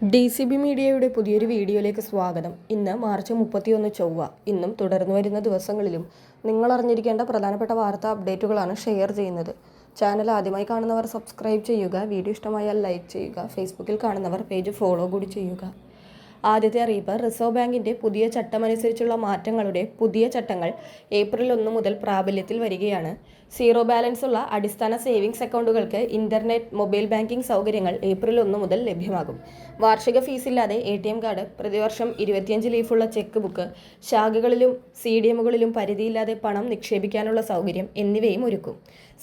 DCB മീഡിയയുടെ പുതിയൊരു വീഡിയോയിലേക്ക് സ്വാഗതം. ഇന്ന് മാർച്ച് 31 ചൊവ്വ. ഇന്നും തുടർന്നു വരുന്ന ദിവസങ്ങളിലും നിങ്ങൾ അറിഞ്ഞിരിക്കേണ്ട പ്രധാനപ്പെട്ട വാർത്താ അപ്ഡേറ്റുകളാണ് ഷെയർ ചെയ്യുന്നത്. ചാനൽ ആദ്യമായി കാണുന്നവർ സബ്സ്ക്രൈബ് ചെയ്യുക, വീഡിയോ ഇഷ്ടമായാൽ ലൈക്ക് ചെയ്യുക, ഫേസ്ബുക്കിൽ കാണുന്നവർ പേജ് ഫോളോ കൂടി ചെയ്യുക. ആദ്യത്തെ അറിയിപ്പ്, റിസർവ് ബാങ്കിന്റെ പുതിയ ചട്ടമനുസരിച്ചുള്ള മാറ്റങ്ങളുടെ പുതിയ ചട്ടങ്ങൾ ഏപ്രിൽ 1 മുതൽ പ്രാബല്യത്തിൽ വരികയാണ്. സീറോ ബാലൻസ് ഉള്ള അടിസ്ഥാന സേവിങ്സ് അക്കൗണ്ടുകൾക്ക് ഇന്റർനെറ്റ്, മൊബൈൽ ബാങ്കിംഗ് സൗകര്യങ്ങൾ ഏപ്രിൽ 1 മുതൽ ലഭ്യമാകും. വാർഷിക ഫീസില്ലാതെ ATM കാർഡ്, പ്രതിവർഷം 25 ലീഫുള്ള ചെക്ക് ബുക്ക്, ശാഖകളിലും CDMകളിലും പരിധിയില്ലാതെ പണം നിക്ഷേപിക്കാനുള്ള സൗകര്യം എന്നിവയും ഒരുക്കും.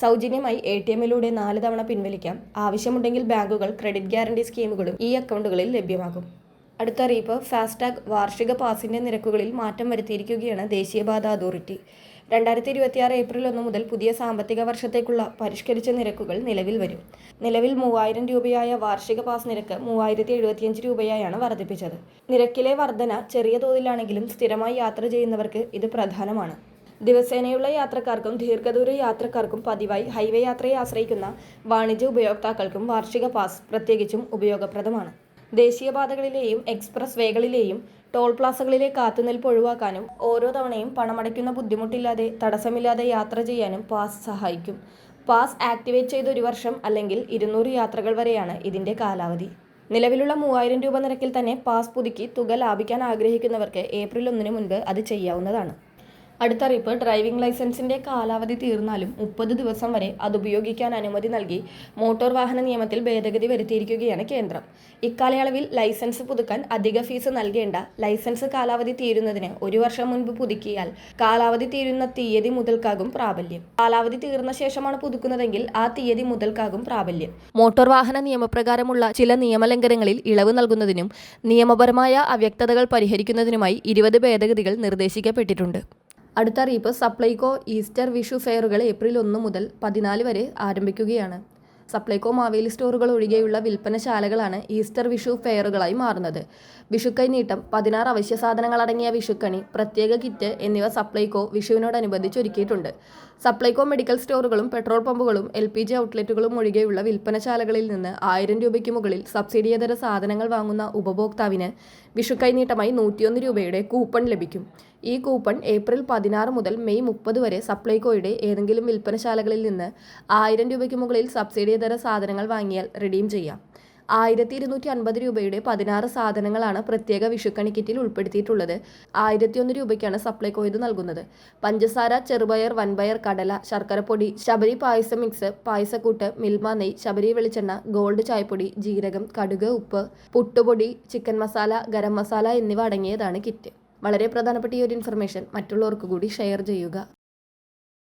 സൗജന്യമായി ATMലൂടെ 4 തവണ പിൻവലിക്കാം. ആവശ്യമുണ്ടെങ്കിൽ ബാങ്കുകൾ ക്രെഡിറ്റ് ഗ്യാരണ്ടി സ്കീമുകളും ഈ അക്കൗണ്ടുകളിൽ ലഭ്യമാകും. അടുത്ത അറിയിപ്പ്, ഫാസ്ടാഗ് വാർഷിക പാസിന്റെ നിരക്കുകളിൽ മാറ്റം വരുത്തിയിരിക്കുകയാണ് ദേശീയപാത അതോറിറ്റി. 2026 ഏപ്രിൽ 1 മുതൽ പുതിയ സാമ്പത്തിക വർഷത്തേക്കുള്ള പരിഷ്കരിച്ച നിരക്കുകൾ നിലവിൽ വരും. നിലവിൽ 3000 രൂപയായ വാർഷിക പാസ് നിരക്ക് 3075 രൂപയായാണ് വർദ്ധിപ്പിച്ചത്. നിരക്കിലെ വർധന ചെറിയ തോതിലാണെങ്കിലും സ്ഥിരമായി യാത്ര ചെയ്യുന്നവർക്ക് ഇത് പ്രധാനമാണ്. ദിവസേനയുള്ള യാത്രക്കാർക്കും ദീർഘദൂര യാത്രക്കാർക്കും പതിവായി ഹൈവേ യാത്രയെ ആശ്രയിക്കുന്ന വാണിജ്യ ഉപയോക്താക്കൾക്കും വാർഷിക പാസ് പ്രത്യേകിച്ചും ഉപയോഗപ്രദമാണ്. ദേശീയപാതകളിലെയും എക്സ്പ്രസ് വേകളിലെയും ടോൾ പ്ലാസകളിലെ കാത്തുനിൽപ്പ് ഒഴിവാക്കാനും ഓരോ തവണയും പണമടയ്ക്കുന്ന ബുദ്ധിമുട്ടില്ലാതെ തടസ്സമില്ലാതെ യാത്ര ചെയ്യാനും പാസ് സഹായിക്കും. പാസ് ആക്ടിവേറ്റ് ചെയ്ത് 1 വർഷം അല്ലെങ്കിൽ 200 യാത്രകൾ വരെയാണ് ഇതിന്റെ കാലാവധി. നിലവിലുള്ള 3000 രൂപ നിരക്കിൽ തന്നെ പാസ് പുതുക്കി തുക ലാഭിക്കാൻ ആഗ്രഹിക്കുന്നവർക്ക് ഏപ്രിൽ 1 മുൻപ് അത് ചെയ്യാവുന്നതാണ്. അടുത്ത അറിയിപ്പ്, ഡ്രൈവിംഗ് ലൈസൻസിന്റെ കാലാവധി തീർന്നാലും 30 ദിവസം വരെ അത് ഉപയോഗിക്കാൻ അനുമതി നൽകി മോട്ടോർ വാഹന നിയമത്തിൽ ഭേദഗതി വരുത്തിയിരിക്കുകയാണ് കേന്ദ്രം. ഇക്കാലയളവിൽ ലൈസൻസ് പുതുക്കാൻ അധിക ഫീസ് നൽകേണ്ട. ലൈസൻസ് കാലാവധി തീരുന്നതിന് 1 വർഷം മുൻപ് പുതുക്കിയാൽ കാലാവധി തീരുന്ന തീയതി മുതൽക്കാകും പ്രാബല്യം. കാലാവധി തീർന്ന ശേഷമാണ് പുതുക്കുന്നതെങ്കിൽ ആ തീയതി മുതൽക്കാകും പ്രാബല്യം. മോട്ടോർ വാഹന നിയമപ്രകാരമുള്ള ചില നിയമലംഘനങ്ങളിൽ ഇളവ് നൽകുന്നതിനും നിയമപരമായ അവ്യക്തതകൾ പരിഹരിക്കുന്നതിനുമായി 20 ഭേദഗതികൾ നിർദ്ദേശിക്കപ്പെട്ടിട്ടുണ്ട്. അടുത്ത അറിയിപ്പ്, സപ്ലൈകോ ഈസ്റ്റർ വിഷു ഫെയറുകൾ ഏപ്രിൽ 1 മുതൽ 14 വരെ ആരംഭിക്കുകയാണ്. സപ്ലൈകോ മാവേലി സ്റ്റോറുകൾ ഒഴികെയുള്ള വിൽപ്പനശാലകളാണ് ഈസ്റ്റർ വിഷു ഫെയറുകളായി മാറുന്നത്. വിഷുക്കൈ നീട്ടം, 16 അവശ്യ സാധനങ്ങൾ അടങ്ങിയ വിഷുക്കണി, പ്രത്യേക കിറ്റ് എന്നിവ സപ്ലൈകോ വിഷുവിനോടനുബന്ധിച്ച് ഒരുക്കിയിട്ടുണ്ട്. സപ്ലൈകോ മെഡിക്കൽ സ്റ്റോറുകളും പെട്രോൾ പമ്പുകളും LPG ഔട്ട്ലെറ്റുകളും ഒഴികെയുള്ള വിൽപ്പനശാലകളിൽ നിന്ന് 1000 രൂപയ്ക്ക് മുകളിൽ സബ്സിഡിയേതര സാധനങ്ങൾ വാങ്ങുന്ന ഉപഭോക്താവിന് വിഷുക്കൈ നീട്ടമായി 101 രൂപയുടെ കൂപ്പൺ ലഭിക്കും. ഈ കൂപ്പൺ ഏപ്രിൽ 16 മുതൽ മെയ് 30 വരെ സപ്ലൈകോയുടെ ഏതെങ്കിലും വിൽപ്പനശാലകളിൽ നിന്ന് 1000 രൂപയ്ക്ക് മുകളിൽ സബ്സിഡിയേതര സാധനങ്ങൾ വാങ്ങിയാൽ റിഡീം ചെയ്യാം. 1250 രൂപയുടെ 16 സാധനങ്ങളാണ് പ്രത്യേക വിഷുക്കണി കിറ്റിൽ ഉൾപ്പെടുത്തിയിട്ടുള്ളത്. 1001 രൂപയ്ക്കാണ് സപ്ലൈകോ ഇത് നൽകുന്നത്. പഞ്ചസാര, ചെറുപയർ, വൻപയർ, കടല, ശർക്കരപ്പൊടി, ശബരി പായസ മിക്സ്, പായസക്കൂട്ട്, മിൽമ നെയ്യ്, ശബരി വെളിച്ചെണ്ണ, ഗോൾഡ് ചായപ്പൊടി, ജീരകം, കടുക്, ഉപ്പ്, പുട്ടുപൊടി, ചിക്കൻ മസാല, ഗരം മസാല എന്നിവ അടങ്ങിയതാണ് കിറ്റ്. വളരെ പ്രധാനപ്പെട്ട ഈ ഒരു ഇൻഫർമേഷൻ മറ്റുള്ളവർക്ക് കൂടി ഷെയർ ചെയ്യുക.